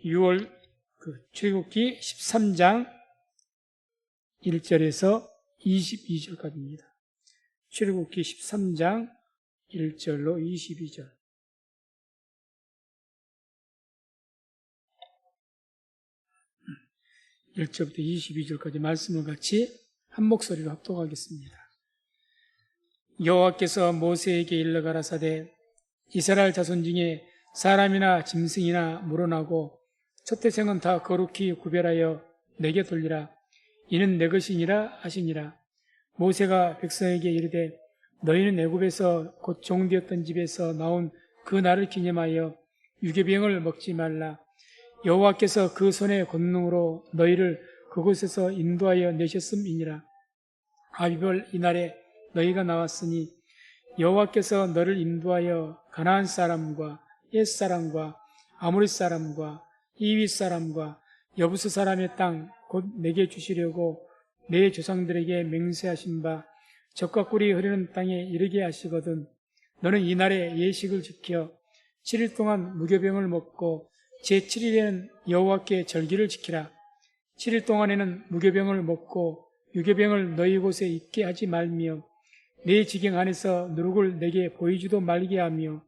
6월 출애굽기 13장 1절에서 22절까지입니다. 출애굽기 13장 1절로 22절. 1절부터 22절까지 말씀을 같이 한 목소리로 합독하겠습니다. 여호와께서 모세에게 일러 가라사대 이스라엘 자손 중에 사람이나 짐승이나 물어나고 첫 태생은 다 거룩히 구별하여 내게 돌리라. 이는 내 것이니라 하시니라. 모세가 백성에게 이르되 너희는 애굽에서 곧 종되었던 집에서 나온 그 날을 기념하여 유괴병을 먹지 말라. 여호와께서 그 손의 권능으로 너희를 그곳에서 인도하여 내셨음이니라. 아비벌 이날에 너희가 나왔으니 여호와께서 너를 인도하여 가나안 사람과 옛 사람과 아모리 사람과 히윗 사람과 여부스 사람의 땅 곧 내게 주시려고 내 조상들에게 맹세하신 바 젖과 꿀이 흐르는 땅에 이르게 하시거든. 너는 이날에 예식을 지켜 7일 동안 무교병을 먹고 제7일에는 여호와께 절기를 지키라. 7일 동안에는 무교병을 먹고 유교병을 너희 곳에 있게 하지 말며 내 지경 안에서 누룩을 내게 보이지도 말게 하며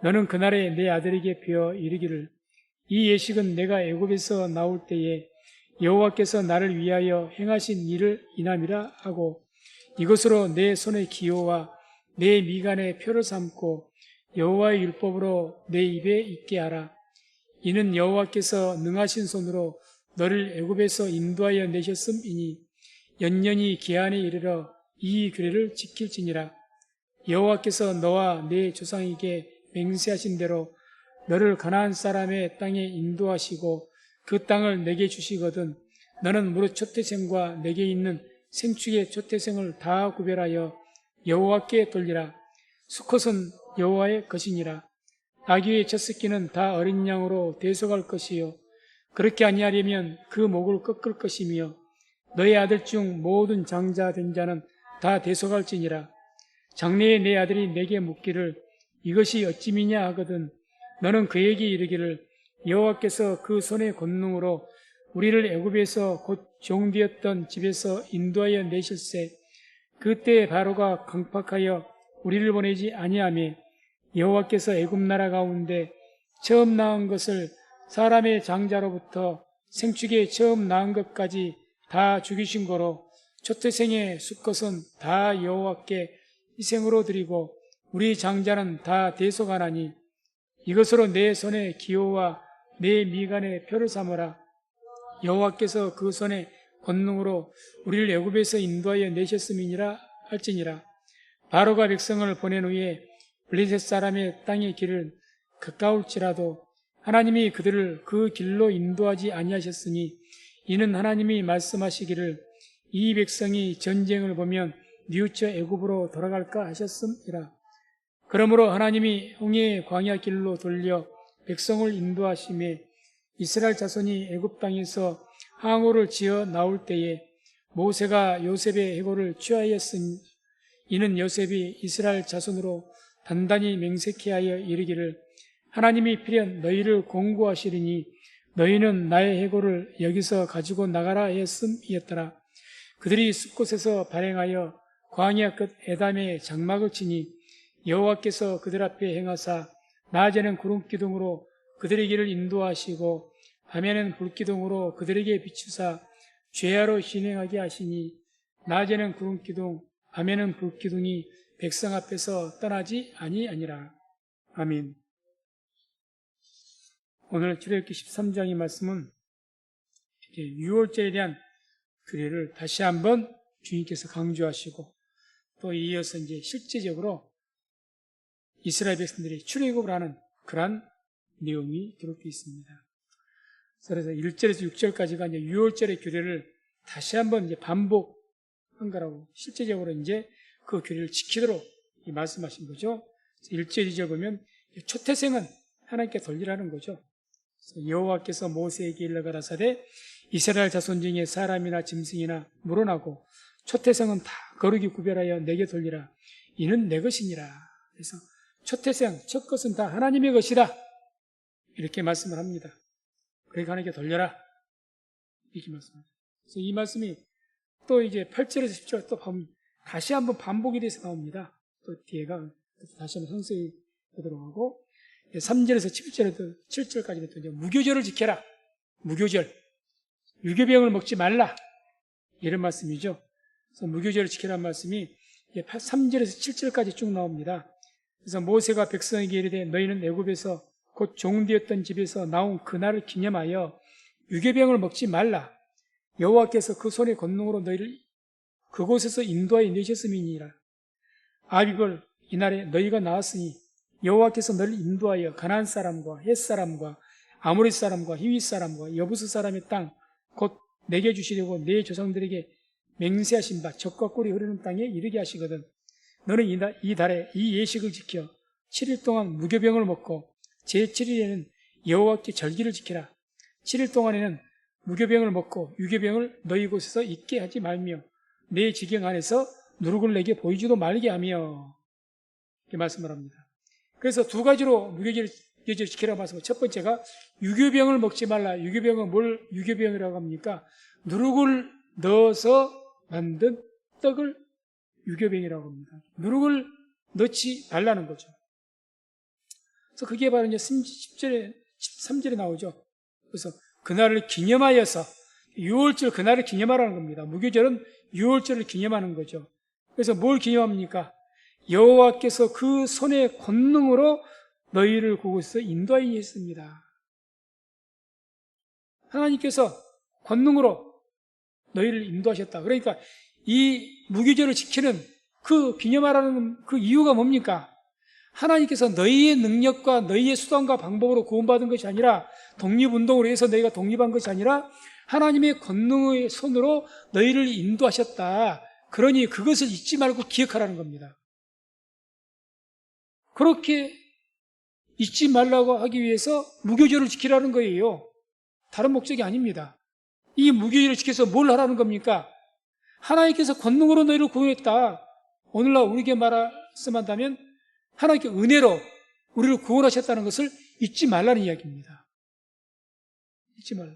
너는 그날에 내 아들에게 베어 이르기를 이 예식은 내가 애굽에서 나올 때에 여호와께서 나를 위하여 행하신 일을 인함이라 하고 이것으로 내 손의 기호와 내 미간의 표를 삼고 여호와의 율법으로 내 입에 있게 하라. 이는 여호와께서 능하신 손으로 너를 애굽에서 인도하여 내셨음이니 연년이 기한에 이르러 이 규례를 지킬지니라. 여호와께서 너와 내 조상에게 맹세하신 대로 너를 가나안 사람의 땅에 인도하시고 그 땅을 내게 주시거든. 너는 무릇 초태생과 내게 있는 생축의 초태생을 다 구별하여 여호와께 돌리라. 수컷은 여호와의 것이니라. 나귀의 첫 새끼는 다 어린 양으로 대속할 것이요 그렇게 아니하려면 그 목을 꺾을 것이며 너의 아들 중 모든 장자 된 자는 다 대속할지니라. 장래에 내 아들이 내게 묻기를 이것이 어찌미냐 하거든 너는 그에게 이르기를 여호와께서 그 손의 권능으로 우리를 애굽에서 곧 종되었던 집에서 인도하여 내실세 그때 바로가 강팍하여 우리를 보내지 아니하며 여호와께서 애굽 나라 가운데 처음 낳은 것을 사람의 장자로부터 생축에 처음 낳은 것까지 다 죽이신 거로 초태생의 수컷은 다 여호와께 희생으로 드리고 우리 장자는 다 대속하나니 이것으로 내 손의 기호와 내 미간의 표를 삼으라. 여호와께서 그 손의 권능으로 우리를 애굽에서 인도하여 내셨음이니라 할지니라. 바로가 백성을 보낸 후에 블레셋 사람의 땅의 길을 가까울지라도 하나님이 그들을 그 길로 인도하지 아니하셨으니 이는 하나님이 말씀하시기를 이 백성이 전쟁을 보면 뉘우쳐 애굽으로 돌아갈까 하셨음이라. 그러므로 하나님이 홍해의 광야 길로 돌려 백성을 인도하심에 이스라엘 자손이 애굽 땅에서 항우를 지어 나올 때에 모세가 요셉의 해골을 취하였으니 이는 요셉이 이스라엘 자손으로 단단히 맹세케 하여 이르기를 하나님이 필연 너희를 공고하시리니 너희는 나의 해골을 여기서 가지고 나가라 했음이었더라. 그들이 숲곳에서 발행하여 광야 끝 에담의 장막을 치니 여호와께서 그들 앞에 행하사 낮에는 구름기둥으로 그들의 길을 인도하시고 밤에는 불기둥으로 그들에게 비추사 죄하로 진행하게 하시니 낮에는 구름기둥 밤에는 불기둥이 백성 앞에서 떠나지 아니하니라. 아멘. 오늘 출애굽기 13장의 말씀은 6월절에 대한 규례를 다시 한번 주님께서 강조하시고 또 이어서 이제 실제적으로 이스라엘 백성들이 출애굽을 하는 그러한 내용이 기록되어 있습니다. 그래서 1절에서 6절까지가 이제 6월절의 규례를 다시 한번 이제 반복한 거라고 실제적으로 이제 그 규례를 지키도록 말씀하신 거죠. 1절, 2절 보면 초태생은 하나님께 돌리라는 거죠. 여호와께서 모세에게 일러 가라사대 이스라엘 자손 중에 사람이나 짐승이나 물어나고 초태생은 다 거룩히 구별하여 내게 돌리라. 이는 내 것이니라. 그래서 초태생, 첫 것은 다 하나님의 것이다. 이렇게 말씀을 합니다. 그러니까 하나님께 돌려라. 이렇게 말씀합니다. 그래서 이 말씀이 또 이제 8절에서 10절 또 다시 한번 반복이 돼서 나옵니다. 또 뒤에가 다시 한번 상세히 보도록 하고 3절에서 7절까지는 또 이제 무교절을 지켜라. 무교절. 유교병을 먹지 말라. 이런 말씀이죠. 그래서 무교절을 지켜라는 말씀이 3절에서 7절까지 쭉 나옵니다. 그래서 모세가 백성에게 이르되 너희는 애굽에서 곧 종되었던 집에서 나온 그날을 기념하여 유교병을 먹지 말라. 여호와께서 그 손의 권능으로 너희를 그곳에서 인도하여 내셨음이니라. 아비벌 이날에 너희가 나왔으니 여호와께서 너를 인도하여 가나안 사람과 헷 사람과 아모리 사람과 히윗 사람과 여부스 사람의 땅 곧 내게 주시려고 내 조상들에게 맹세하신 바 젖과 꿀이 흐르는 땅에 이르게 하시거든. 너는 이 달에 이 예식을 지켜 7일 동안 무교병을 먹고 제7일에는 여호와께 절기를 지키라. 7일 동안에는 무교병을 먹고 유교병을 너희 곳에서 있게 하지 말며 내 지경 안에서 누룩을 내게 보이지도 말게 하며 이렇게 말씀을 합니다. 그래서 두 가지로 무교절을 지키라고 말씀을. 첫 번째가 유교병을 먹지 말라. 유교병은 뭘 유교병이라고 합니까? 누룩을 넣어서 만든 떡을 유교병이라고 합니다. 누룩을 넣지 말라는 거죠. 그래서 그게 바로 이제 13절에 나오죠. 그래서 그날을 기념하여서 6월절 그날을 기념하라는 겁니다. 무교절은 6월절을 기념하는 거죠. 그래서 뭘 기념합니까? 여호와께서 그 손의 권능으로 너희를 그곳에서 인도하여 했습니다. 하나님께서 권능으로 너희를 인도하셨다. 그러니까 이 무교절을 지키는 그 기념하라는 그 이유가 뭡니까? 하나님께서 너희의 능력과 너희의 수단과 방법으로 구원받은 것이 아니라 독립운동으로 해서 너희가 독립한 것이 아니라 하나님의 권능의 손으로 너희를 인도하셨다. 그러니 그것을 잊지 말고 기억하라는 겁니다. 그렇게 잊지 말라고 하기 위해서 무교절을 지키라는 거예요. 다른 목적이 아닙니다. 이 무교절을 지켜서 뭘 하라는 겁니까? 하나님께서 권능으로 너희를 구원했다. 오늘날 우리에게 말씀한다면 하나님께 은혜로 우리를 구원하셨다는 것을 잊지 말라는 이야기입니다. 잊지 말라.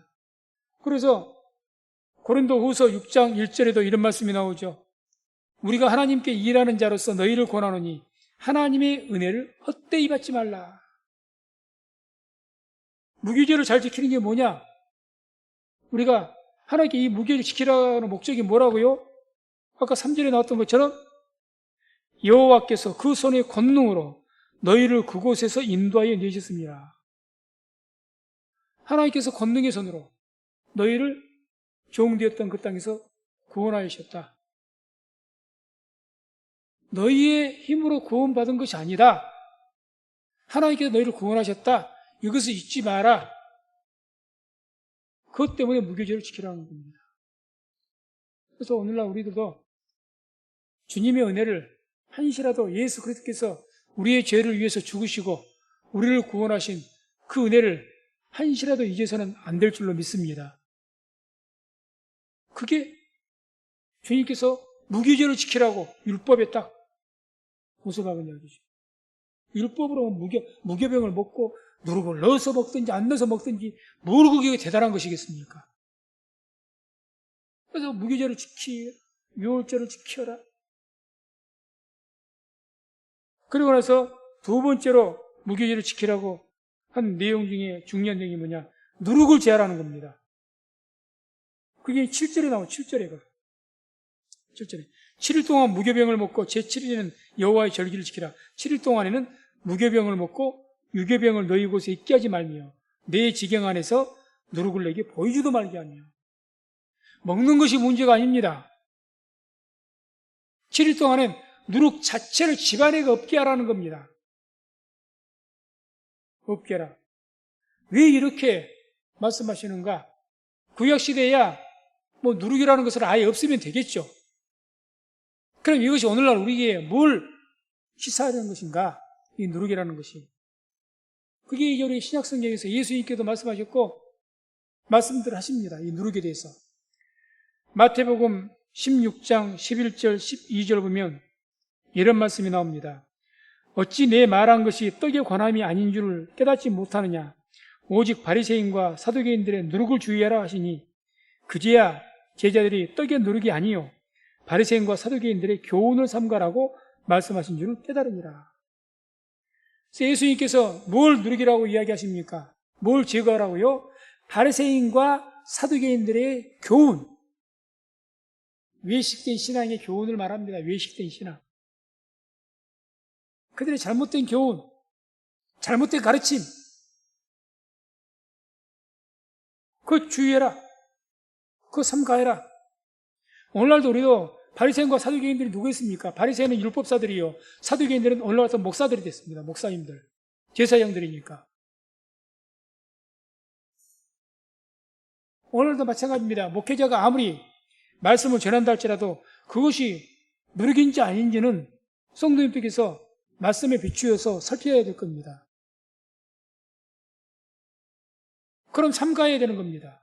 그래서 고린도후서 6장 1절에도 이런 말씀이 나오죠. 우리가 하나님께 일하는 자로서 너희를 권하노니 하나님의 은혜를 헛되이 받지 말라. 무교절을 잘 지키는 게 뭐냐? 우리가 하나님께 이 무교절을 지키라는 목적이 뭐라고요? 아까 3절에 나왔던 것처럼 여호와께서 그 손의 권능으로 너희를 그곳에서 인도하여 내셨습니다. 하나님께서 권능의 손으로 너희를 종되었던 그 땅에서 구원하셨다. 너희의 힘으로 구원받은 것이 아니다. 하나님께서 너희를 구원하셨다. 이것을 잊지 마라. 그것 때문에 무교절을 지키라는 겁니다. 그래서 오늘날 우리들도 주님의 은혜를 한시라도 예수 그리스도께서 우리의 죄를 위해서 죽으시고 우리를 구원하신 그 은혜를 한시라도 잊어서는 안 될 줄로 믿습니다. 그게 주님께서 무교절을 지키라고 율법에 딱 고소박은 이야기죠. 율법으로 무교병을 먹고 누룩을 넣어서 먹든지 안 넣어서 먹든지 뭘 그게 대단한 것이겠습니까? 그래서 무교절을 지키라. 유월절을 지켜라. 그리고 나서 두 번째로 무교절을 지키라고 한 내용 중에 중요한 내용이 뭐냐? 누룩을 제하라는 겁니다. 그게 7절에 나와요. 7절에가. 7절에. 7일 동안 무교병을 먹고 제7일에는 여호와의 절기를 지키라. 7일 동안에는 무교병을 먹고 유교병을 너희 곳에 있게 하지 말며 내 지경 안에서 누룩을 내게 보이지도 말게 하며. 먹는 것이 문제가 아닙니다. 7일 동안엔 누룩 자체를 집안에 없게 하라는 겁니다. 없게 하라. 왜 이렇게 말씀하시는가? 구약시대야 뭐 누룩이라는 것을 아예 없으면 되겠죠. 그럼 이것이 오늘날 우리에게 뭘 시사하는 것인가? 이 누룩이라는 것이. 그게 이제 우리 신약성경에서 예수님께도 말씀하셨고 말씀들 하십니다. 이 누룩에 대해서. 마태복음 16장 11절 12절 보면 이런 말씀이 나옵니다. 어찌 내 말한 것이 떡에 관함이 아닌 줄을 깨닫지 못하느냐? 오직 바리새인과 사두개인들의 누룩을 주의하라 하시니 그제야 제자들이 떡의 누룩이 아니요 바리새인과 사두개인들의 교훈을 삼가라고 말씀하신 줄을 깨달으니라. 그래서 예수님께서 뭘 누룩이라고 이야기하십니까? 뭘 제거하라고요? 바리새인과 사두개인들의 교훈, 외식된 신앙의 교훈을 말합니다. 외식된 신앙. 그들의 잘못된 교훈, 잘못된 가르침, 그거 주의해라. 그거 삼가해라. 오늘날도 우리도 바리새인과 사두개인들이 누구였습니까? 바리새인은 율법사들이요. 사두개인들은 오늘날 와서 목사들이 됐습니다. 목사님들. 제사장들이니까. 오늘도 마찬가지입니다. 목회자가 아무리 말씀을 전한다 할지라도 그것이 누룩인지 아닌지는 성도님들께서 말씀에 비추어서 살펴야 될 겁니다. 그럼 삼가해야 되는 겁니다.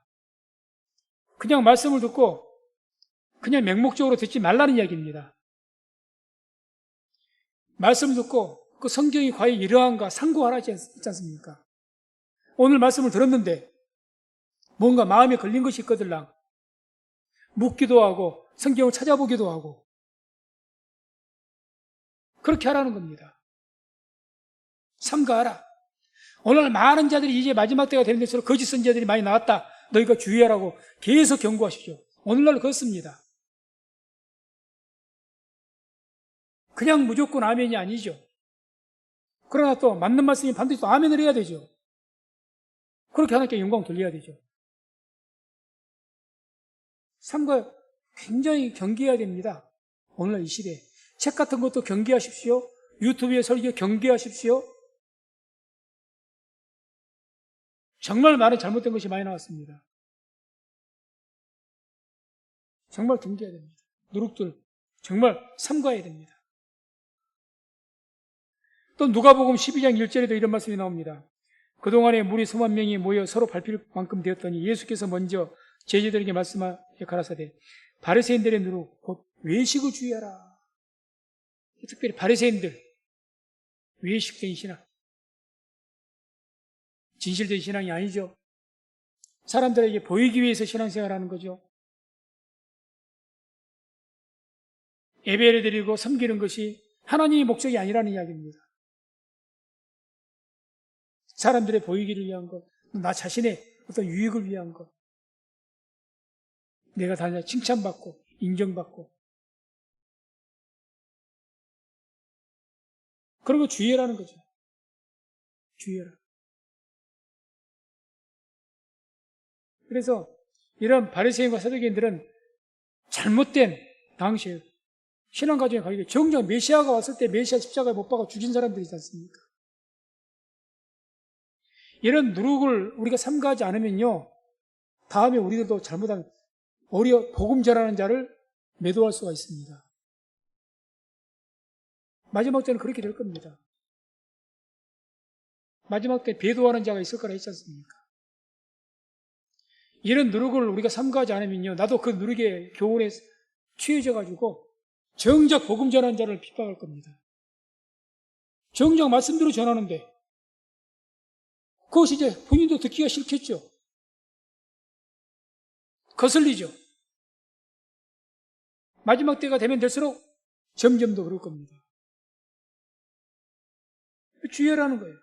그냥 말씀을 듣고 그냥 맹목적으로 듣지 말라는 이야기입니다. 말씀을 듣고 그 성경이 과연 이러한가 상고하지 않습니까? 오늘 말씀을 들었는데 뭔가 마음에 걸린 것이 있거들랑 묻기도 하고 성경을 찾아보기도 하고 그렇게 하라는 겁니다. 삼가하라. 오늘 많은 자들이 이제 마지막 때가 되는 데서 거짓 선지자들이 많이 나왔다. 너희가 주의하라고 계속 경고하시죠. 오늘날 그렇습니다. 그냥 무조건 아멘이 아니죠. 그러나 또 맞는 말씀이 반드시 또 아멘을 해야 되죠. 그렇게 하나님께 영광 돌려야 되죠. 삼가 굉장히 경계해야 됩니다. 오늘날 이 시대에. 책 같은 것도 경계하십시오. 유튜브에 설교 경계하십시오. 정말 많은 잘못된 것이 많이 나왔습니다. 정말 경계해야 됩니다. 누룩들 정말 삼가해야 됩니다. 또 누가복음 12장 1절에도 이런 말씀이 나옵니다. 그동안에 무리 수만 명이 모여 서로 밟힐 만큼 되었더니 예수께서 먼저 제자들에게 말씀하여 가라사대 바리새인들의 누룩 곧 외식을 주의하라. 특별히 바리새인들 외식된 신앙, 진실된 신앙이 아니죠. 사람들에게 보이기 위해서 신앙생활하는 거죠. 예배를 드리고 섬기는 것이 하나님의 목적이 아니라는 이야기입니다. 사람들의 보이기를 위한 것, 나 자신의 어떤 유익을 위한 것, 내가 다냐 칭찬받고 인정받고 그런 거 주의하라는 거죠. 주의해라. 그래서 이런 바리새인과 사두개인들은 잘못된 당시에 신앙 과정에 가게 정작 메시아가 왔을 때 메시아 십자가에 못 박아 죽인 사람들이지 않습니까? 이런 누룩을 우리가 삼가하지 않으면요, 다음에 우리들도 잘못한 복음 전하는 자를 매도할 수가 있습니다. 마지막 때는 그렇게 될 겁니다. 마지막 때 배도하는 자가 있을 거라 했지 않습니까? 이런 누룩을 우리가 삼가하지 않으면요, 나도 그 누룩의 교훈에 취해져가지고 정작 복음 전하는 자를 핍박할 겁니다. 정작 말씀대로 전하는데 그것이 이제 본인도 듣기가 싫겠죠. 거슬리죠. 마지막 때가 되면 될수록 점점 더 그럴 겁니다. 주의하라는 거예요.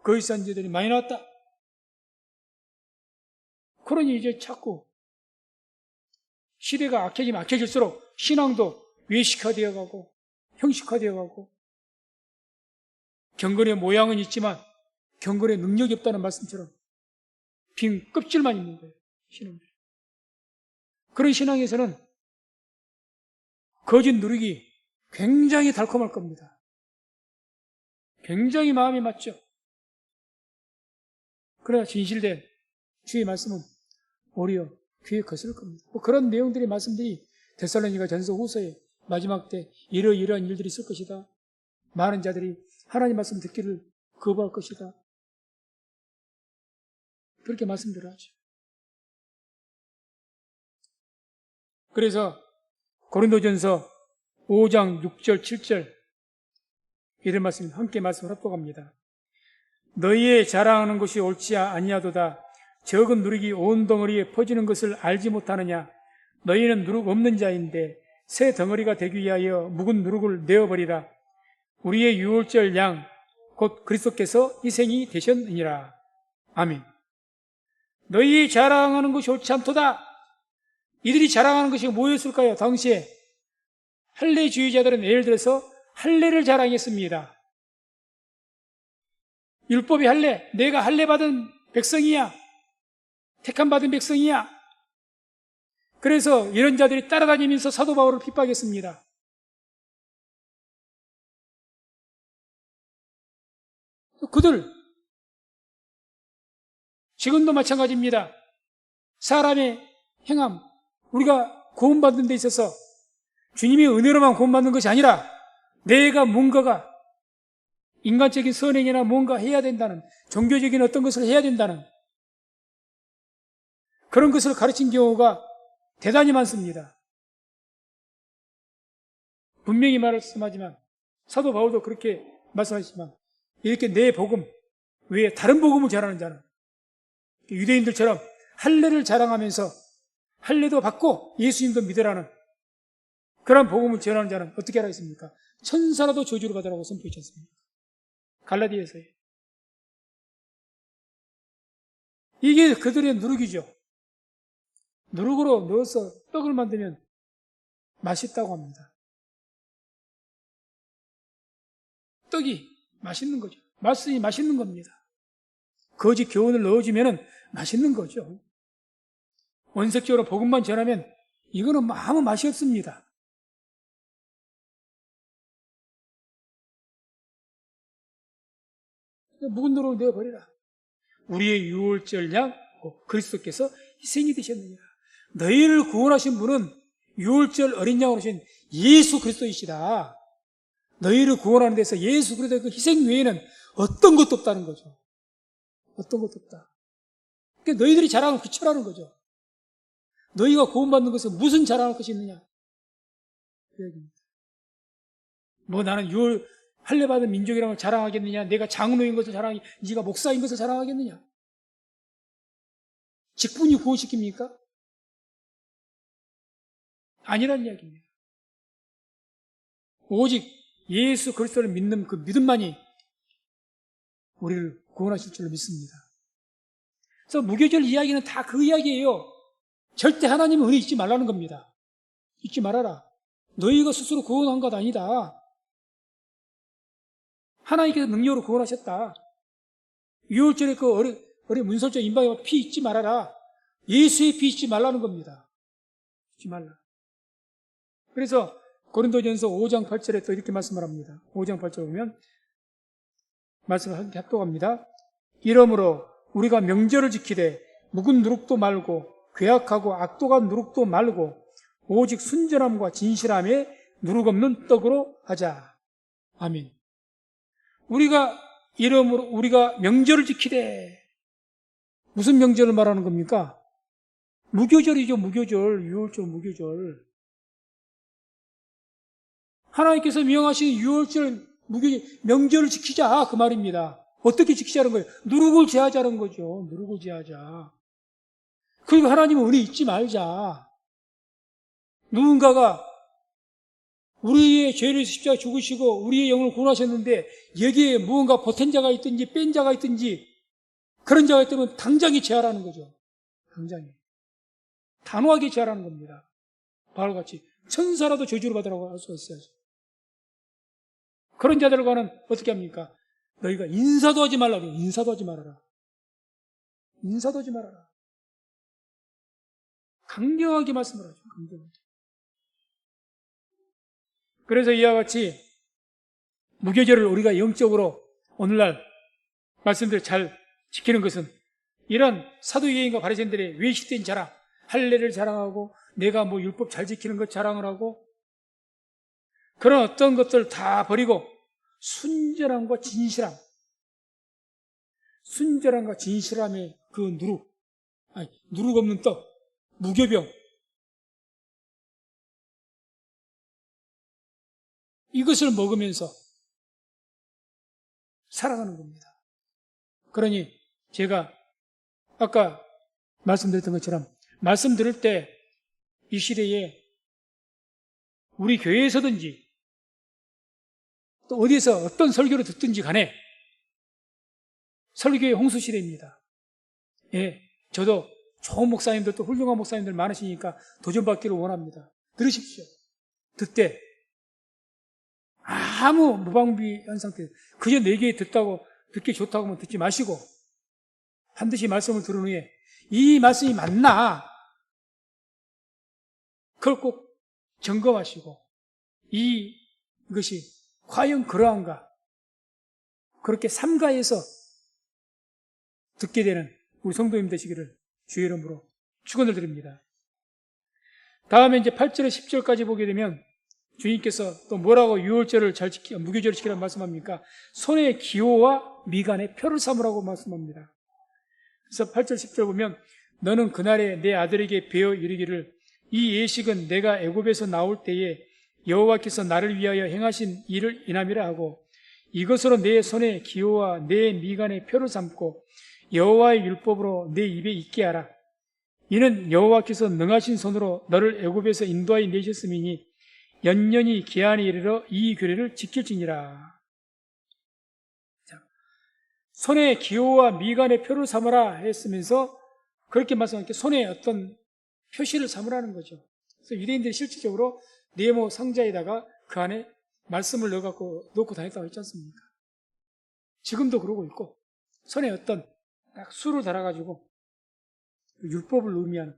거짓 선지자들이 많이 나왔다. 그러니 이제 자꾸 시대가 악해지면 악해질수록 신앙도 외식화되어 가고 형식화되어 가고 경건의 모양은 있지만 경건의 능력이 없다는 말씀처럼 빈 껍질만 있는 거예요. 신앙들. 그런 신앙에서는 거짓 누룩이 굉장히 달콤할 겁니다. 굉장히 마음이 맞죠. 그러나 진실된 주의 말씀은 오히려 귀에 거슬 겁니다. 그런 내용들의 말씀들이 데살로니가 전서 후서에 마지막 때 이러이러한 일들이 있을 것이다. 많은 자들이 하나님 말씀 듣기를 거부할 것이다. 그렇게 말씀들을 하죠. 그래서 고린도전서 5장 6절 7절 이런 말씀 함께 말씀을 합독합니다. 너희의 자랑하는 것이 옳지 아니하도다. 적은 누룩이 온 덩어리에 퍼지는 것을 알지 못하느냐. 너희는 누룩 없는 자인데 새 덩어리가 되기 위하여 묵은 누룩을 내어버리라. 우리의 유월절 양 곧 그리스도께서 희생이 되셨느니라. 아멘. 너희의 자랑하는 것이 옳지 않도다. 이들이 자랑하는 것이 뭐였을까요? 당시에 할례주의자들은 예를 들어서 할례를 자랑했습니다. 율법이 할례, 내가 할례 받은 백성이야, 택함 받은 백성이야. 그래서 이런 자들이 따라다니면서 사도 바울을 핍박했습니다. 그들 지금도 마찬가지입니다. 사람의 행함, 우리가 구원받는 데 있어서 주님의 은혜로만 구원받는 것이 아니라 내가 뭔가가 인간적인 선행이나 뭔가 해야 된다는, 종교적인 어떤 것을 해야 된다는 그런 것을 가르친 경우가 대단히 많습니다. 분명히 말씀하지만 사도 바울도 그렇게 말씀하시지만 이렇게 내 복음 외에 다른 복음을 전하는 자는 유대인들처럼 할례를 자랑하면서 할례도 받고 예수님도 믿으라는 그런 복음을 전하는 자는 어떻게 하라겠습니까? 천사라도 저주를 받으라고 선포했지 않습니까? 갈라디아서에. 이게 그들의 누룩이죠. 누룩으로 넣어서 떡을 만들면 맛있다고 합니다. 떡이 맛있는 거죠. 맛이 맛있는 겁니다. 거짓 교훈을 넣어주면 맛있는 거죠. 원색적으로 복음만 전하면 이거는 아무 맛이 없습니다. 묵은 누룩을 내어버리라. 우리의 유월절 양 그리스도께서 희생이 되셨느니라. 너희를 구원하신 분은 유월절 어린 양으로 오신 예수 그리스도이시다. 너희를 구원하는 데서 예수 그리스도의 그 희생 외에는 어떤 것도 없다는 거죠. 어떤 것도 없다. 그러니까 너희들이 자랑을 그쳐라는 거죠. 너희가 구원받는 것은 무슨 자랑할 것이 있느냐? 그 얘기입니다. 뭐 나는 할례받은 민족이라는 걸 자랑하겠느냐? 내가 장로인 것을 자랑하겠느냐? 네가 목사인 것을 자랑하겠느냐? 직분이 구원시킵니까? 아니란 이야기입니다. 오직 예수 그리스도를 믿는 그 믿음만이 우리를 구원하실 줄로 믿습니다. 그래서 무교절 이야기는 다 그 이야기예요. 절대 하나님은 은혜 잊지 말라는 겁니다. 잊지 말아라. 너희가 스스로 구원한 것 아니다. 하나님께서 능력으로 구원하셨다. 유월절에 그 어린 문설주 임박에 피 잊지 말아라. 예수의 피 잊지 말라는 겁니다. 잊지 말라. 그래서 고린도전서 5장 8절에 또 이렇게 말씀을 합니다. 5장 8절 보면 말씀을 합독합니다. 이러므로 우리가 명절을 지키되 묵은 누룩도 말고 괴악하고 악독한 누룩도 말고 오직 순전함과 진실함에 누룩 없는 떡으로 하자. 아멘. 우리가 명절을 지키되 무슨 명절을 말하는 겁니까? 무교절이죠. 무교절. 유월절 무교절. 하나님께서 명하신 유월절 명절을 지키자 그 말입니다. 어떻게 지키자는 거예요? 누룩을 제하자는 거죠. 누룩을 제하자. 그리고 하나님은 우리 잊지 말자. 누군가가 우리의 죄를 십자가에 죽으시고 우리의 영을 구원하셨는데 여기에 무언가 보탠 자가 있든지 뺀 자가 있든지 그런 자가 있다면 당장에 제하라는 거죠. 당장에. 단호하게 제하라는 겁니다. 바울같이 천사라도 저주를 받으라고 할 수 있어야죠. 그런 자들과는 어떻게 합니까? 너희가 인사도 하지 말라고. 인사도 하지 말아라. 인사도 하지 말아라. 강경하게 말씀을 하죠. 강경하게. 그래서 이와 같이 무교절을 우리가 영적으로 오늘날 말씀대로 잘 지키는 것은 이런 사도유대인과 바리새인들의 외식된 자랑, 할례를 자랑하고 내가 뭐 율법 잘 지키는 것 자랑을 하고 그런 어떤 것들 다 버리고 순전함과 진실함, 순전함과 진실함의 그 누룩 없는 떡, 무교병 이것을 먹으면서 살아가는 겁니다. 그러니 제가 아까 말씀드렸던 것처럼 말씀 들을 때 이 시대에 우리 교회에서든지 또 어디에서 어떤 설교를 듣든지 간에 설교의 홍수 시대입니다. 예, 저도 좋은 목사님들 또 훌륭한 목사님들 많으시니까 도전받기를 원합니다. 들으십시오. 듣되 아무 무방비한 상태, 그저 내게 듣다고 듣기 좋다고 하면 듣지 마시고 반드시 말씀을 들은 후에 이 말씀이 맞나? 그걸 꼭 점검하시고 이것이 과연 그러한가? 그렇게 삼가해서 듣게 되는 우리 성도님 되시기를 주의 이름으로 축원을 드립니다. 다음에 이제 8절에 10절까지 보게 되면 주님께서 또 뭐라고 유월절을 무교절을 지키라고 말씀합니까? 손의 기호와 미간의 표를 삼으라고 말씀합니다. 그래서 8절 10절 보면 너는 그날에 내 아들에게 베어 이르기를 이 예식은 내가 애굽에서 나올 때에 여호와께서 나를 위하여 행하신 일을 인함이라 하고 이것으로 내 손의 기호와 내 미간의 표를 삼고 여호와의 율법으로 내 입에 있게 하라. 이는 여호와께서 능하신 손으로 너를 애굽에서 인도하여 내셨음이니 연년이 기한에 이르러 이 규례를 지킬지니라. 자, 손의 기호와 미간의 표를 삼으라 했으면서 그렇게 말씀하니까 손에 어떤 표시를 삼으라는 거죠. 그래서 유대인들이 실질적으로 네모 상자에다가 그 안에 말씀을 넣고 다녔다고 했지 않습니까? 지금도 그러고 있고 손에 어떤 딱 수를 달아가지고 율법을 의미하는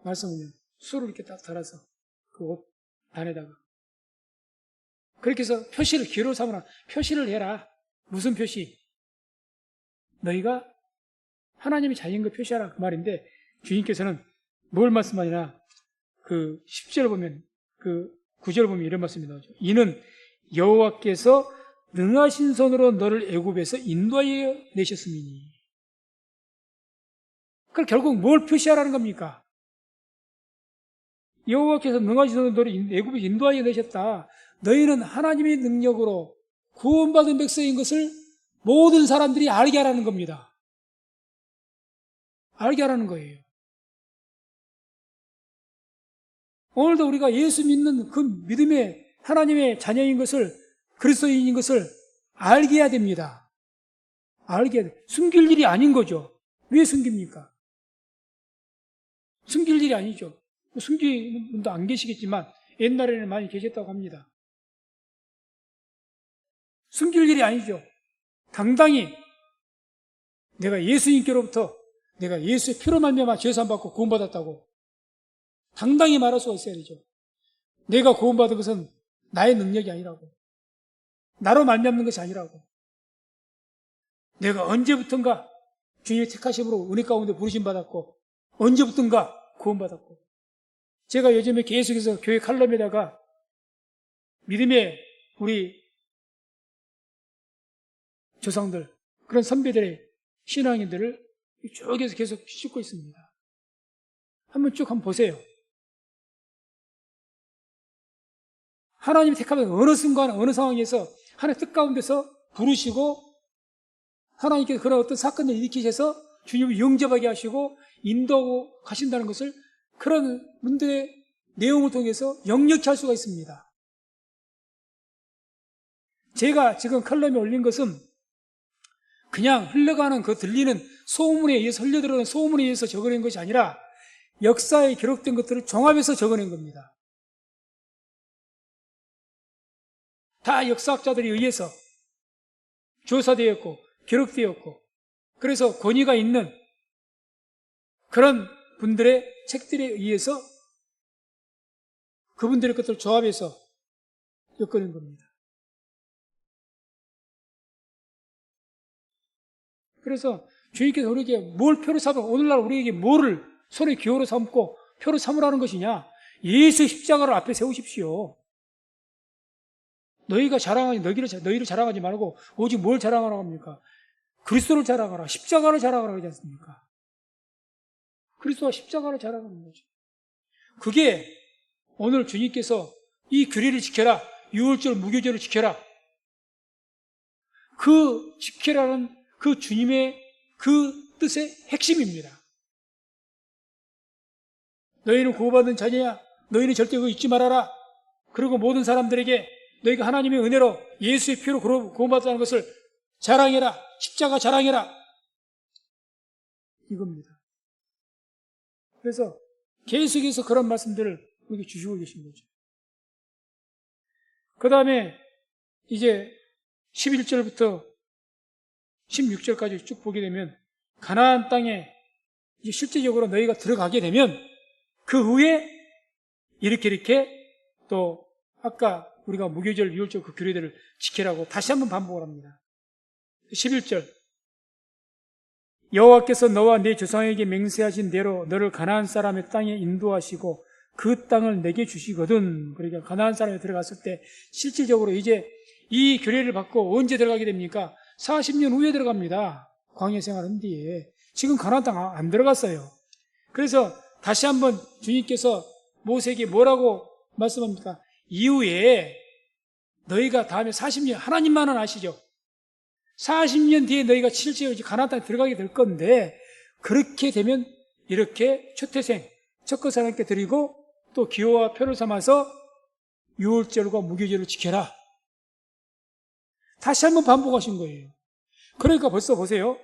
말씀을 수를 이렇게 딱 달아서 그 옷 안에다가 그렇게 해서 표시를 기호로 삼으라. 표시를 해라. 무슨 표시? 너희가 하나님의 자녀인 걸 표시하라 그 말인데 주님께서는 뭘 말씀하시나 그 10절 보면 그 9절 보면 이런 말씀이 나오죠. 이는 여호와께서 능하신 손으로 너를 애굽에서 인도하여 내셨음이니. 그럼 결국 뭘 표시하라는 겁니까? 여호와께서 능하신 손으로 너를 애굽에서 인도하여 내셨다. 너희는 하나님의 능력으로 구원받은 백성인 것을 모든 사람들이 알게 하라는 겁니다. 알게 하라는 거예요. 오늘도 우리가 예수 믿는 그 믿음의 하나님의 자녀인 것을 그리스도인인 것을 알게 해야 됩니다. 알게 해야 돼. 숨길 일이 아닌 거죠. 왜 숨깁니까? 숨길 일이 아니죠. 숨기는 분도 안 계시겠지만 옛날에는 많이 계셨다고 합니다. 숨길 일이 아니죠. 당당히 내가 예수님께로부터 내가 예수의 피로 말미암아 죄사함 받고 구원받았다고 당당히 말할 수가 있어야 되죠. 내가 구원받은 것은 나의 능력이 아니라고, 나로 말미암는 것이 아니라고, 내가 언제부턴가 주님의 택하심으로 은혜 가운데 부르심 받았고 언제부턴가 구원받았고, 제가 요즘에 계속해서 교회 칼럼에다가 믿음의 우리 조상들, 그런 선배들의 신앙인들을 쭉에서 계속 싣고 있습니다. 한번 보세요. 하나님이 택하면 어느 순간, 어느 상황에서 하나님의 뜻 가운데서 부르시고 하나님께서 그런 어떤 사건을 일으키셔서 주님을 영접하게 하시고 인도하고 가신다는 것을 그런 분들의 내용을 통해서 역력히 할 수가 있습니다. 제가 지금 칼럼에 올린 것은 그냥 흘러가는 그 들리는 소문에 의해서 흘려들어오는 소문에 의해서 적어낸 것이 아니라 역사에 기록된 것들을 종합해서 적어낸 겁니다. 다 역사학자들에 의해서 조사되었고 기록되었고 그래서 권위가 있는 그런 분들의 책들에 의해서 그분들의 것들을 조합해서 엮어낸 겁니다. 그래서 주님께서 우리에게 뭘 표로 삼아, 오늘날 우리에게 뭐를 손에 기호로 삼고 표로 삼으라는 것이냐? 예수의 십자가를 앞에 세우십시오. 너희를 자랑하지 말고 오직 뭘 자랑하라고 합니까? 그리스도를 자랑하라. 십자가를 자랑하라 그러지 않습니까? 그리스도와 십자가를 자랑하는 거죠. 그게 오늘 주님께서 이 규례를 지켜라. 유월절 무교절을 지켜라. 그 지켜라는 그 주님의 그 뜻의 핵심입니다. 너희는 구원받은 자녀야. 너희는 절대 그거 잊지 말아라. 그리고 모든 사람들에게 너희가 하나님의 은혜로 예수의 피로 구원받았다는 것을 자랑해라. 십자가 자랑해라. 이겁니다. 그래서 계속해서 그런 말씀들을 우리에게 주시고 계신 거죠. 그 다음에 이제 11절부터 16절까지 쭉 보게 되면 가나안 땅에 이제 실제적으로 너희가 들어가게 되면 그 후에 이렇게 또 아까 우리가 무교절, 유월절 그 규례들을 지키라고 다시 한번 반복을 합니다. 11절 여호와께서 너와 네 조상에게 맹세하신 대로 너를 가나안 사람의 땅에 인도하시고 그 땅을 내게 주시거든. 그러니까 가나안 사람에 들어갔을 때 실질적으로 이제 이 규례를 받고 언제 들어가게 됩니까? 40년 후에 들어갑니다. 광야 생활한 뒤에. 지금 가나안 땅 안 들어갔어요. 그래서 다시 한번 주님께서 모세에게 뭐라고 말씀합니까? 이후에 너희가 다음에 40년, 하나님만은 아시죠? 40년 뒤에 너희가 실제로 가나안 땅에 들어가게 될 건데 그렇게 되면 이렇게 초태생, 첫것 하나님께 드리고 또 기호와 표를 삼아서 유월절과 무교절을 지켜라. 다시 한번 반복하신 거예요. 그러니까 벌써 보세요.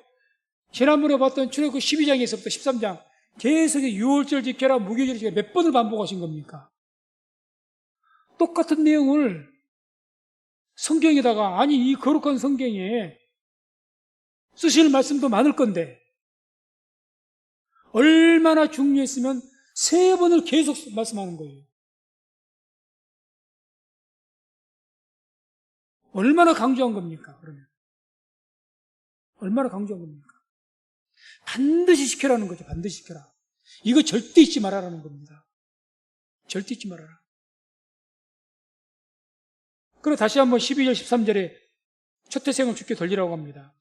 지난번에 봤던 출애굽 12장에서부터 13장 계속 유월절 지켜라, 무교절 지켜라 몇 번을 반복하신 겁니까? 똑같은 내용을 성경에다가, 아니 이 거룩한 성경에 쓰실 말씀도 많을 건데 얼마나 중요했으면 3번을 계속 말씀하는 거예요. 얼마나 강조한 겁니까? 그러면 얼마나 강조한 겁니까? 반드시 지켜라는 거죠. 반드시 지켜라. 이거 절대 잊지 말아라는 겁니다. 절대 잊지 말아라. 그리고 다시 한번 12절 13절에 초태생을 주께 돌리라고 합니다.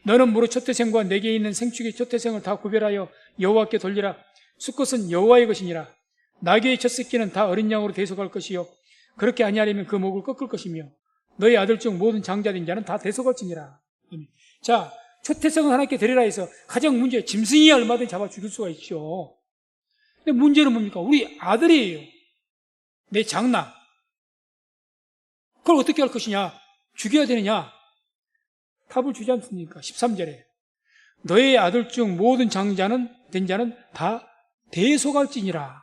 너는 무릇 초태생과 내게 있는 생축의 초태생을 다 구별하여 여호와께 돌리라. 수컷은 여호와의 것이니라. 나귀의 첫 새끼는 다 어린 양으로 대속할 것이요 그렇게 아니하려면 그 목을 꺾을 것이며 너희 아들 중 모든 장자된 자는 다 대속할지니라. 자, 초태생을 하나님께 드리라 해서 가장 문제, 짐승이야 얼마든지 잡아 죽일 수가 있죠. 근데 문제는 뭡니까? 우리 아들이에요. 내 장남. 그걸 어떻게 할 것이냐? 죽여야 되느냐? 답을 주지 않습니까? 13절에 너의 아들 중 모든 장자는 된 자는 다 대속할지니라.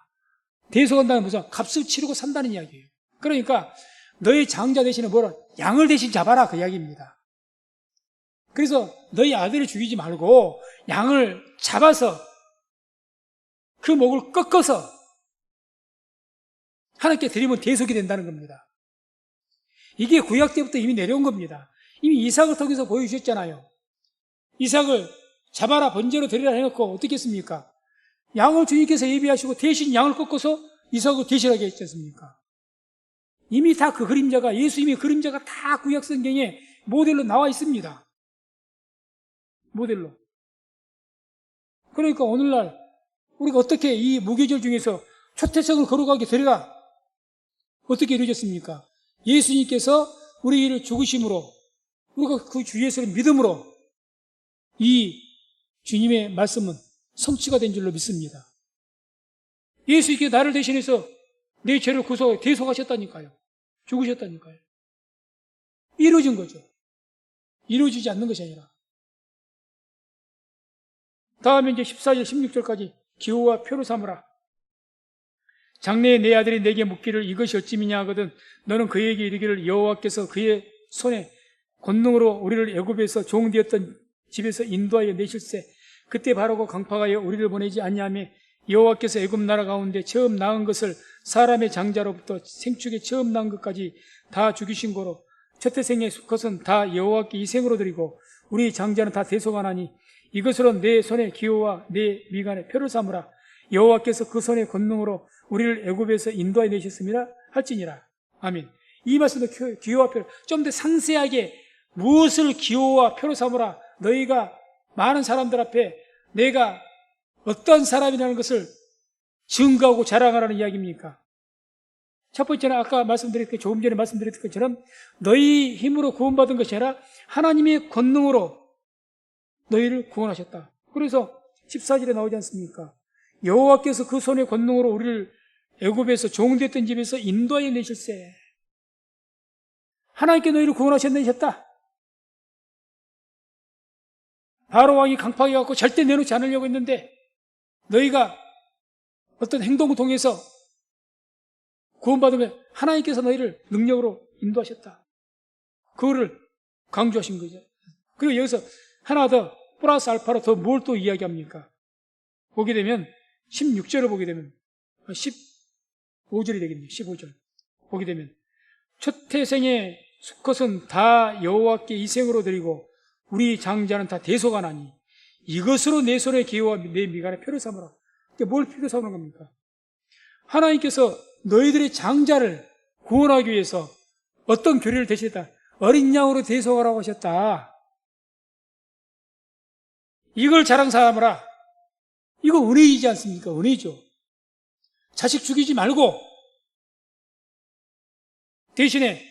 대속한다는 무슨 값을 치르고 산다는 이야기예요. 그러니까 너의 장자 대신에 뭐라? 양을 대신 잡아라 그 이야기입니다. 그래서 너희 아들을 죽이지 말고 양을 잡아서 그 목을 꺾어서 하나님께 드리면 대속이 된다는 겁니다. 이게 구약 때부터 이미 내려온 겁니다. 이미 이삭을 통해서 보여주셨잖아요. 이삭을 잡아라 번제로 드리라 해놓고 어떻게 했습니까? 양을 주님께서 예비하시고 대신 양을 꺾어서 이삭을 대신하게 했지 않습니까? 이미 다 그 그림자가, 예수님의 그림자가 다 구약 성경에 모델로 나와 있습니다. 모델로. 그러니까 오늘날 우리가 어떻게 이 무교절 중에서 초태생을 거룩하게 드리라 어떻게 이루어졌습니까? 예수님께서 우리를 죽으심으로 우리가 그 주 예수를 믿음으로 이 주님의 말씀은 성취가 된 줄로 믿습니다. 예수님께 나를 대신해서 내 죄를 대속하셨다니까요. 죽으셨다니까요. 이루어진 거죠. 이루어지지 않는 것이 아니라. 다음에 이제 14절 16절까지 기호와 표로 삼으라. 장래에 내 아들이 내게 묻기를 이것이 어찌미냐 하거든 너는 그에게 이르기를 여호와께서 그의 손에 권능으로 우리를 애굽에서 종되었던 집에서 인도하여 내실세 그때 바로고 강팍하여 우리를 보내지 아니하며 여호와께서 애굽 나라 가운데 처음 낳은 것을 사람의 장자로부터 생축에 처음 낳은 것까지 다 죽이신 거로 첫태생의 수컷은 다 여호와께 이생으로 드리고 우리 장자는 다 대속하나니 이것으로 내 손의 기호와 내 미간의 표를 삼으라. 여호와께서 그 손의 권능으로 우리를 애굽에서 인도하여 내셨음이라 할지니라. 아멘. 이 말씀도 기호와 표를 좀 더 상세하게 무엇을 기호와 표로 삼으라. 너희가 많은 사람들 앞에 내가 어떤 사람이라는 것을 증거하고 자랑하라는 이야기입니까? 첫 번째는 아까 말씀드렸듯이 조금 전에 말씀드렸던 것처럼 너희 힘으로 구원받은 것이 아니라 하나님의 권능으로 너희를 구원하셨다. 그래서 14절에 나오지 않습니까? 여호와께서 그 손의 권능으로 우리를 애굽에서 종되었던 집에서 인도하여 내실세. 하나님께 너희를 구원하셨다. 바로 왕이 강팍해 갖고 절대 내놓지 않으려고 했는데 너희가 어떤 행동을 통해서 구원받으면 하나님께서 너희를 능력으로 인도하셨다. 그거를 강조하신 거죠. 그리고 여기서 하나 더 플러스 알파로 더 뭘 또 이야기합니까? 보게 되면 16절을 보게 되면 15절이 되겠네요. 15절 보게 되면 첫 태생의 수컷은 다 여호와께 이생으로 드리고 우리 장자는 다 대속하나니 이것으로 내 손의 기호와 내 미간의 표를 삼으라. 뭘 표를 삼는 겁니까? 하나님께서 너희들의 장자를 구원하기 위해서 어떤 교리를 대신했다? 어린 양으로 대속하라고 하셨다. 이걸 자랑 삼으라. 이거 은혜이지 않습니까? 은혜죠. 자식 죽이지 말고 대신에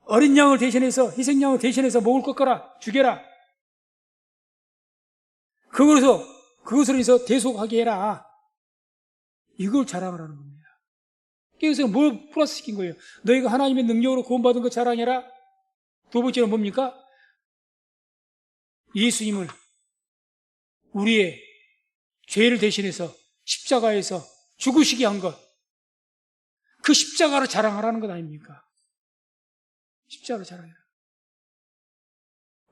어린 양을 대신해서 희생양을 대신해서 먹을 것 거라 죽여라. 그것으로 해서 대속하게 해라. 이걸 자랑을 하는 겁니다. 그래서 뭘 플러스 시킨 거예요? 너희가 하나님의 능력으로 구원받은 것 자랑해라. 두 번째는 뭡니까? 예수님을 우리의 죄를 대신해서 십자가에서 죽으시게 한 것. 그 십자가를 자랑하라는 것 아닙니까? 십자가를 자랑해라.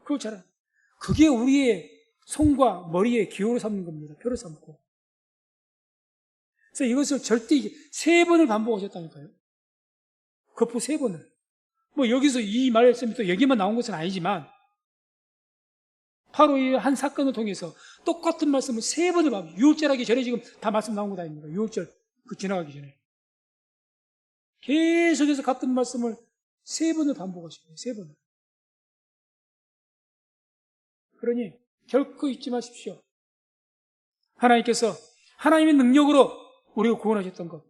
그걸 자랑. 그게 우리의 손과 머리에 기호를 삼는 겁니다. 표를 삼고. 그래서 이것을 절대 3번을 반복하셨다니까요. 거푸 3번을. 뭐 여기서 이 말씀이 또 여기만 나온 것은 아니지만 바로 이 한 사건을 통해서 똑같은 말씀을 3번을 반복. 6월절하기 전에 지금 다 말씀 나온 것 아닙니까? 6월절 그 지나가기 전에 계속해서 같은 말씀을 3번을 반복하시고요. 3번을. 그러니 결코 잊지 마십시오. 하나님께서 하나님의 능력으로 우리가 구원하셨던 것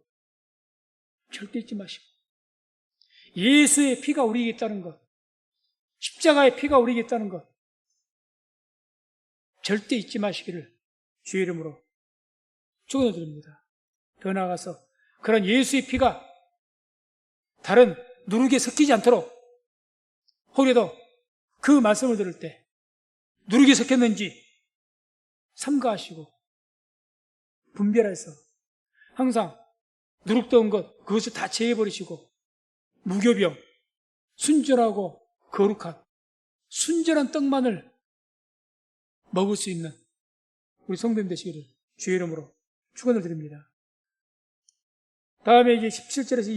절대 잊지 마시고 예수의 피가 우리에게 있다는 것, 십자가의 피가 우리에게 있다는 것 절대 잊지 마시기를 주의 이름으로 축원드립니다. 더 나아가서 그런 예수의 피가 다른 누룩에 섞이지 않도록 혹여도 그 말씀을 들을 때 누룩에 섞였는지 삼가하시고 분별해서 항상 누룩다운 것 그것을 다 제해버리시고 무교병 순전하고 거룩한 순전한 떡만을 먹을 수 있는 우리 성도님 되시기를 주의 이름으로 축원을 드립니다. 다음에 이제 17절에서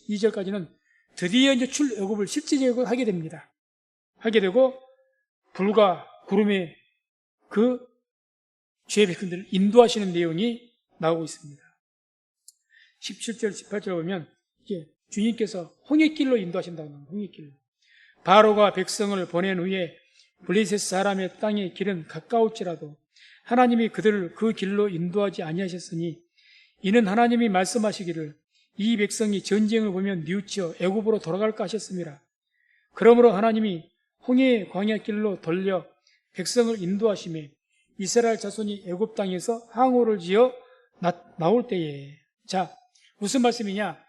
22절까지는 드디어 이제 출애굽을 실제적으로 하게 됩니다. 하게 되고 불과 구름의 그 주의 백성들을 인도하시는 내용이 나오고 있습니다. 17절, 18절 보면 이게 주님께서 홍해길로 인도하신다고 합니다. 홍해길로. 바로가 백성을 보낸 후에 블레셋 사람의 땅의 길은 가까울지라도 하나님이 그들을 그 길로 인도하지 아니하셨으니 이는 하나님이 말씀하시기를 이 백성이 전쟁을 보면 뉘우쳐 애굽으로 돌아갈까 하셨습니다. 그러므로 하나님이 홍해 광야 길로 돌려 백성을 인도하시매 이스라엘 자손이 애굽 땅에서 항우를 지어 나올 때에 자 무슨 말씀이냐?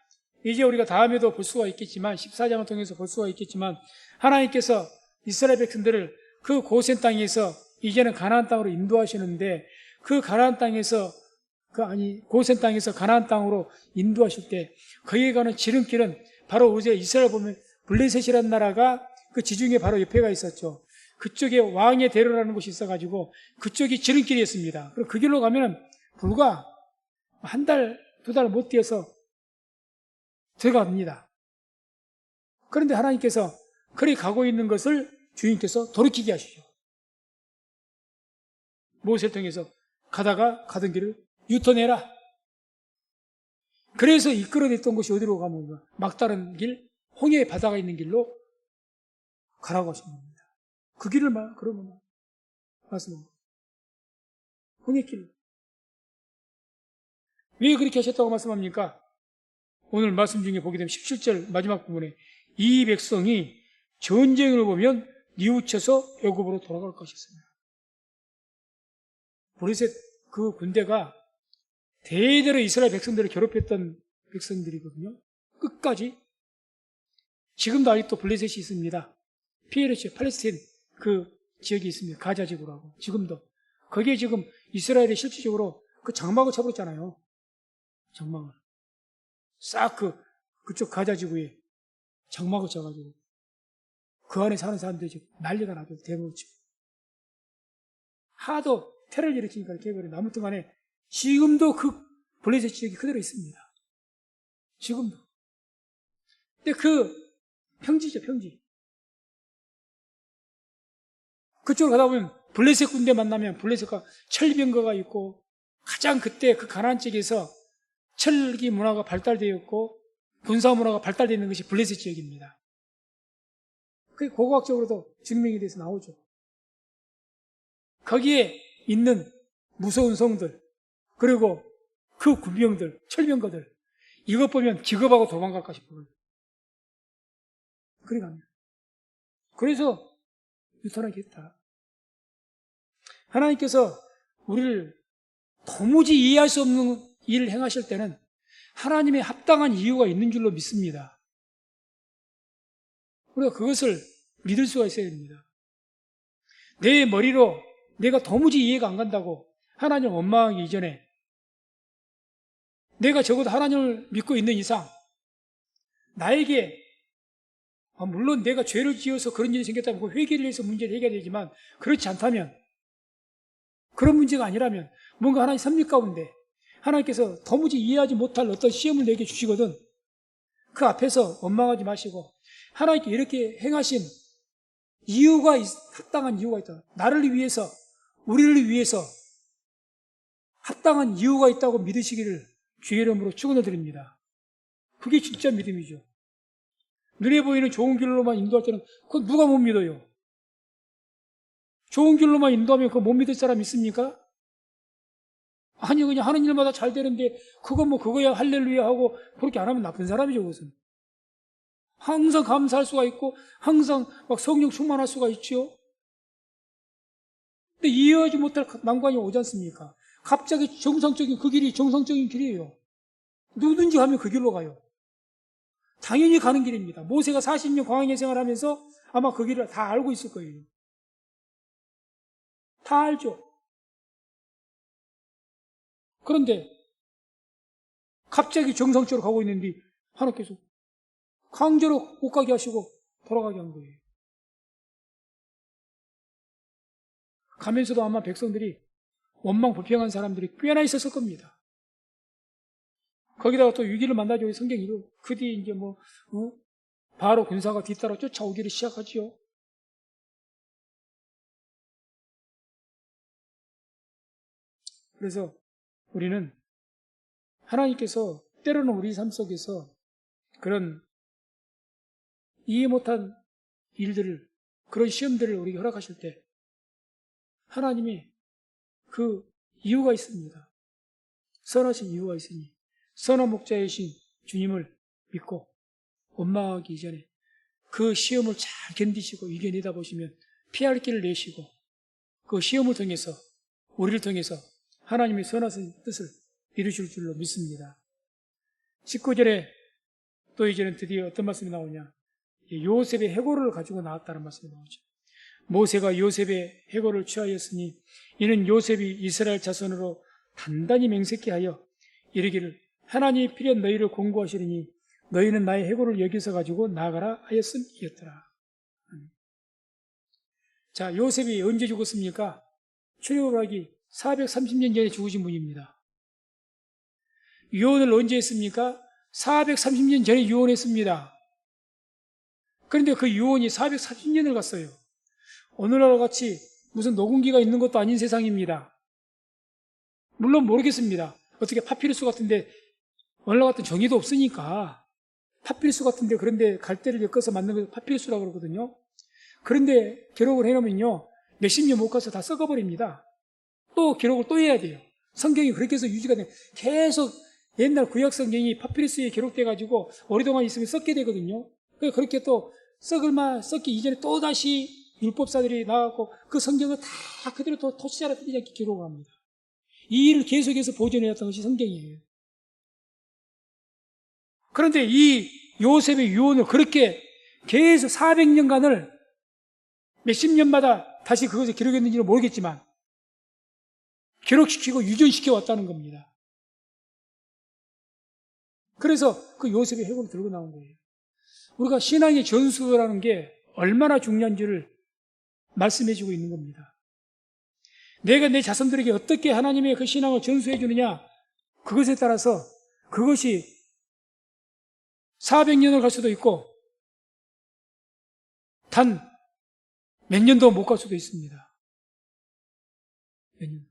이제 우리가 다음에도 볼 수가 있겠지만 14장을 통해서 볼 수가 있겠지만 하나님께서 이스라엘 백성들을 그 고센 땅에서 이제는 가나안 땅으로 인도하시는데 그 가나안 땅에서 고센 땅에서 가나안 땅으로 인도하실 때 거기에 가는 지름길은 바로 어제 이스라엘 보면 블레셋이라는 나라가 그 지중해 바로 옆에가 있었죠. 그쪽에 왕의 대로라는 곳이 있어가지고 그쪽이 지름길이었습니다. 그리고 그 길로 가면은 불과 한 달, 2달 못 뛰어서 들어갑니다. 그런데 하나님께서 그리 가고 있는 것을 주님께서 돌이키게 하시죠. 모세를 통해서 가던 길을 유턴해라. 그래서 이끌어냈던 곳이 어디로 가면 막다른 길, 홍해의 바다가 있는 길로 가라고 하신 겁니다. 그 길을 그러면 말씀합니다. 홍해길. 왜 그렇게 하셨다고 말씀합니까? 오늘 말씀 중에 보게 되면 17절 마지막 부분에 이 백성이 전쟁을 보면 뉘우쳐서 애굽으로 돌아갈 것이었습니다. 블레셋 그 군대가 대대로 이스라엘 백성들을 괴롭혔던 백성들이거든요. 끝까지. 지금도 아직도 블레셋이 있습니다. PLC, 팔레스타인 그 지역이 있습니다. 가자 지구라고. 지금도. 거기에 지금 이스라엘이 실질적으로 그 장막을 쳐버렸잖아요. 장막을. 싹 그쪽 가자 지구에 장막을 쳐가지고 그 안에 사는 사람들이 지금 난리가 나죠. 대부분 지금. 하도 테러를 일으키니까 이렇게 해버려. 아무튼 간에 지금도 그 블레셋 지역이 그대로 있습니다. 지금도. 근데 그 평지죠, 평지. 그쪽으로 가다 보면 블레셋 군대 만나면 블레셋과 철병거가 있고 가장 그때 그 가나안 쪽에서 철기 문화가 발달되었고 군사 문화가 발달되어 있는 것이 블레셋 지역입니다. 그게 고고학적으로도 증명이 돼서 나오죠. 거기에 있는 무서운 성들 그리고 그 군병들, 철병거들 이것 보면 기겁하고 도망갈까 싶어요. 그래 갑니다. 그래서 유턴하게 했다. 하나님께서 우리를 도무지 이해할 수 없는 일을 행하실 때는 하나님의 합당한 이유가 있는 줄로 믿습니다. 우리가 그것을 믿을 수가 있어야 됩니다. 내 머리로 내가 도무지 이해가 안 간다고 하나님을 원망하기 이전에 내가 적어도 하나님을 믿고 있는 이상 나에게 물론 내가 죄를 지어서 그런 일이 생겼다면 그 회개를 해서 문제를 해결되지만 그렇지 않다면 그런 문제가 아니라면 뭔가 하나님 섭리 가운데 하나님께서 도무지 이해하지 못할 어떤 시험을 내게 주시거든 그 앞에서 원망하지 마시고 하나님께 이렇게 행하신 이유가 합당한 이유가 있다. 나를 위해서 우리를 위해서 합당한 이유가 있다고 믿으시기를 주의 이름으로 축원을 드립니다. 그게 진짜 믿음이죠. 눈에 보이는 좋은 길로만 인도할 때는 그건 누가 못 믿어요? 좋은 길로만 인도하면 그거 못 믿을 사람 있습니까? 아니 그냥 하는 일마다 잘 되는데 그건 뭐 그거야 할렐루야 하고 그렇게 안 하면 나쁜 사람이죠. 그것은 항상 감사할 수가 있고 항상 막 성령 충만할 수가 있죠. 근데 이해하지 못할 난관이 오지 않습니까? 갑자기 정상적인 그 길이 정상적인 길이에요. 누구든지 가면 그 길로 가요. 당연히 가는 길입니다. 모세가 40년 광야 생활하면서 아마 그 길을 다 알고 있을 거예요. 다 알죠. 그런데 갑자기 정상적으로 가고 있는데 하나님께서 강제로 못 가게 하시고 돌아가게 한 거예요. 가면서도 아마 백성들이 원망 불평한 사람들이 꽤나 있었을 겁니다. 거기다가 또 위기를 만나죠. 성경이 그 뒤에 이제 바로 군사가 뒤따라 쫓아오기를 시작하지요. 그래서 우리는 하나님께서 때로는 우리 삶 속에서 그런 이해 못한 일들을, 그런 시험들을 우리에게 허락하실 때 하나님이 그 이유가 있습니다. 선하신 이유가 있으니 선한 목자이신 주님을 믿고 원망하기 이전에 그 시험을 잘 견디시고 이겨내다 보시면 피할 길을 내시고 그 시험을 통해서 우리를 통해서 하나님의 선하신 뜻을 이루실 줄로 믿습니다. 19절에 또 이제는 드디어 어떤 말씀이 나오냐, 요셉의 해골을 가지고 나왔다는 말씀이 나오죠. 모세가 요셉의 해골을 취하였으니 이는 요셉이 이스라엘 자손으로 단단히 맹세케 하여 이르기를 하나님이 필연 너희를 공고하시리니 너희는 나의 해골을 여기서 가지고 나가라 하였음이었더라. 자, 요셉이 언제 죽었습니까? 출애굽하기 430년 전에 죽으신 분입니다. 유언을 언제 했습니까? 430년 전에 유언했습니다. 그런데 그 유언이 430년을 갔어요. 오늘날 같이 무슨 녹음기가 있는 것도 아닌 세상입니다. 물론 모르겠습니다. 어떻게 파피루스 같은데 오늘날 같은 정의도 없으니까 파피루스 같은데 그런데 갈대를 엮어서 만든 걸 파피루스라고 그러거든요. 그런데 기록을 해놓으면요 몇십 년 못 가서 다 썩어버립니다. 또 기록을 또 해야 돼요. 성경이 그렇게 해서 유지가 돼요. 계속 옛날 구약 성경이 파피루스에 기록돼가지고 오랫동안 있으면 썩게 되거든요. 그렇게 또 썩기 이전에 또 다시 율법사들이 나와서 그 성경을 다 그대로 또 토치자라 틀리지 않게 기록을 합니다. 이 일을 계속해서 보존해왔던 것이 성경이에요. 그런데 이 요셉의 유언을 그렇게 계속 400년간을 몇십 년마다 다시 그것을 기록했는지는 모르겠지만 기록시키고 유전시켜 왔다는 겁니다. 그래서 그 요셉의 해골이 들고 나온 거예요. 우리가 신앙의 전수라는 게 얼마나 중요한지를 말씀해 주고 있는 겁니다. 내가 내 자손들에게 어떻게 하나님의 그 신앙을 전수해 주느냐, 그것에 따라서 그것이 400년을 갈 수도 있고 단 몇 년도 못 갈 수도 있습니다. 몇 년.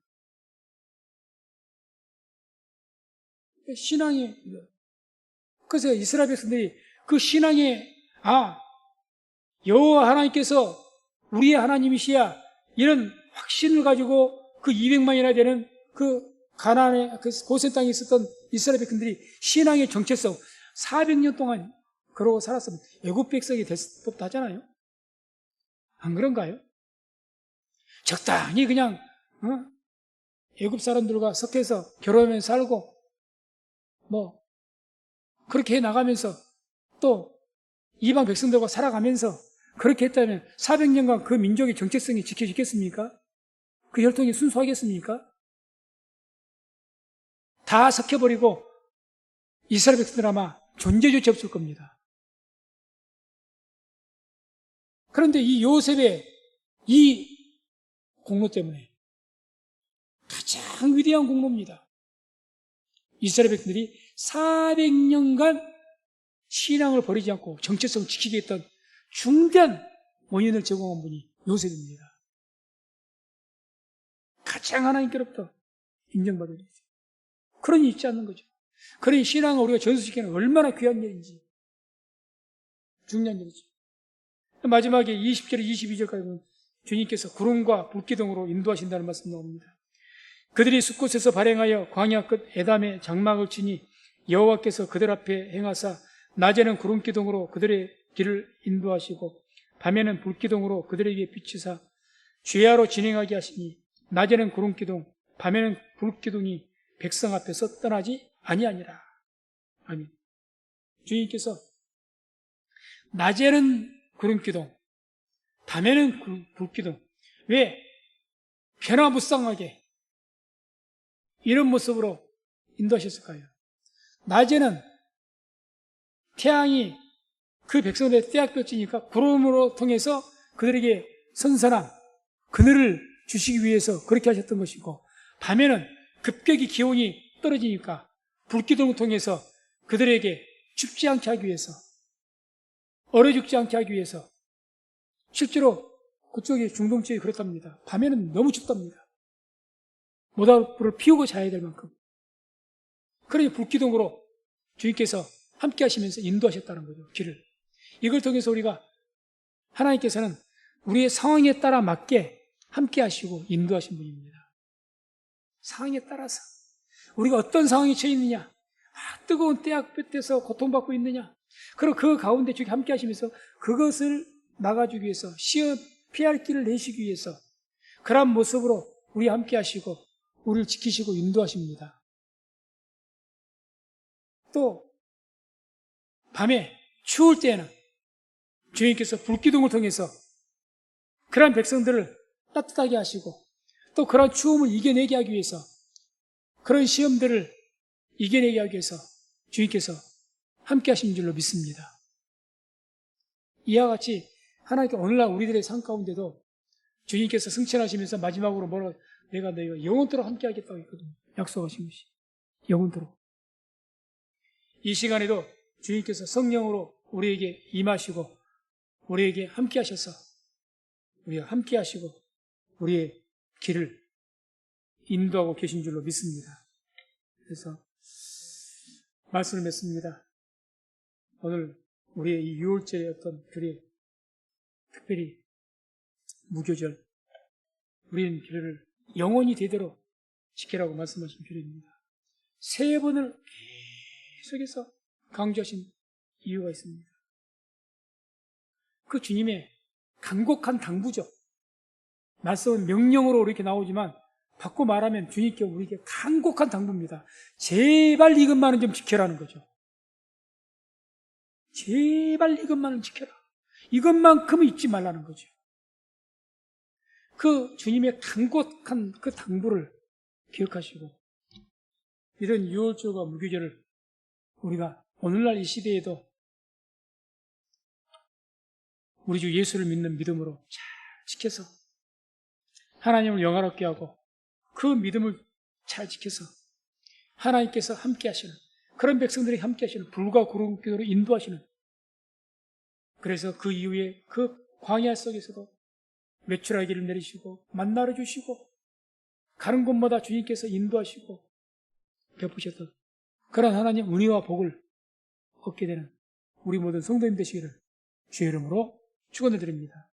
신앙이, 그래서 이스라엘 백성들이 그 신앙에, 여호와 하나님께서 우리의 하나님이시야, 이런 확신을 가지고 그 200만이나 되는 그 가나안의 그 고센 땅에 있었던 이스라엘 백성들이 신앙의 정체성 400년 동안 그러고 살았으면 애굽 백성이 됐을 법도 하잖아요. 안 그런가요? 적당히 그냥 애굽 사람들과 섞여서 결혼하면서 살고 뭐 그렇게 해 나가면서 또 이방 백성들과 살아가면서 그렇게 했다면 400년간 그 민족의 정체성이 지켜지겠습니까? 그 혈통이 순수하겠습니까? 다 섞여버리고 이스라엘 백성들 아마 존재조차 없을 겁니다. 그런데 이 요셉의 이 공로 때문에 가장 위대한 공로입니다. 이스라엘 백성들이 400년간 신앙을 버리지 않고 정체성을 지키게 했던 중대한 원인을 제공한 분이 요셉입니다. 가장 하나님께로부터 인정받은 일이죠. 그런 일이 있지 않는 거죠. 그런 신앙을 우리가 전수시키는 얼마나 귀한 일인지, 중요한 일이죠. 마지막에 20절, 22절까지 보면 주님께서 구름과 불기둥으로 인도하신다는 말씀 나옵니다. 그들이 숲곳에서 발행하여 광야 끝 에담의 장막을 치니 여호와께서 그들 앞에 행하사 낮에는 구름기둥으로 그들의 길을 인도하시고 밤에는 불기둥으로 그들에게 비추사 주야로 진행하게 하시니 낮에는 구름기둥 밤에는 불기둥이 백성 앞에서 떠나지 아니하니라. 아멘. 주님께서 낮에는 구름기둥 밤에는 불기둥, 왜? 변화무쌍하게 이런 모습으로 인도하셨을까요? 낮에는 태양이 그 백성들의 떼약볕이니까 구름으로 통해서 그들에게 선선한 그늘을 주시기 위해서 그렇게 하셨던 것이고, 밤에는 급격히 기온이 떨어지니까 불기둥을 통해서 그들에게 춥지 않게 하기 위해서, 얼어 죽지 않게 하기 위해서. 실제로 그쪽에 중동 지역이 그렇답니다. 밤에는 너무 춥답니다. 모닥불을 피우고 자야 될 만큼. 그러니 불기둥으로 주님께서 함께 하시면서 인도하셨다는 거죠, 길을. 이걸 통해서 우리가 하나님께서는 우리의 상황에 따라 맞게 함께 하시고 인도하신 분입니다. 상황에 따라서 우리가 어떤 상황에 처해 있느냐, 뜨거운 떼약볕에서 고통받고 있느냐, 그리고 그 가운데 주님 함께 하시면서 그것을 나가주기 위해서, 시험 피할 길을 내시기 위해서 그런 모습으로 우리 함께 하시고 우리를 지키시고 인도하십니다. 또 밤에 추울 때에는 주님께서 불기둥을 통해서 그러한 백성들을 따뜻하게 하시고, 또 그러한 추움을 이겨내게 하기 위해서, 그런 시험들을 이겨내게 하기 위해서 주님께서 함께 하신 줄로 믿습니다. 이와 같이 하나님께 오늘날 우리들의 삶 가운데도 주님께서 승천하시면서 마지막으로 뭐라고, 내가 너희가 영원토록 함께 하겠다고 했거든요. 약속하신 것이 영원토록. 이 시간에도 주님께서 성령으로 우리에게 임하시고 우리에게 함께 하셔서 우리가 함께 하시고 우리의 길을 인도하고 계신 줄로 믿습니다. 그래서 말씀을 맺습니다. 오늘 우리의 이 6월절의 어떤 교리, 특별히 무교절, 우리는 길을 영원히 되도록 지키라고 말씀하신 교리입니다. 3번을 계속해서 강조하신 이유가 있습니다. 그 주님의 간곡한 당부죠. 말씀은 명령으로 이렇게 나오지만 바꿔 말하면 주님께 우리에게 간곡한 당부입니다. 제발 이것만은 좀 지켜라는 거죠. 제발 이것만은 지켜라. 이것만큼은 잊지 말라는 거죠. 그 주님의 간곡한 그 당부를 기억하시고 이런 6월절과 무교절을 우리가 오늘날 이 시대에도 우리 주 예수를 믿는 믿음으로 잘 지켜서 하나님을 영화롭게 하고 그 믿음을 잘 지켜서 하나님께서 함께 하시는 그런 백성들이 함께 하시는 불과 구름 기도로 인도하시는 그래서 그 이후에 그 광야 속에서도 메추라기를 내리시고 만나를 주시고 가는 곳마다 주님께서 인도하시고 베푸셨던 그런 하나님 은혜와 복을 얻게 되는 우리 모든 성도님 되시기를 주의 이름으로 축원을 드립니다.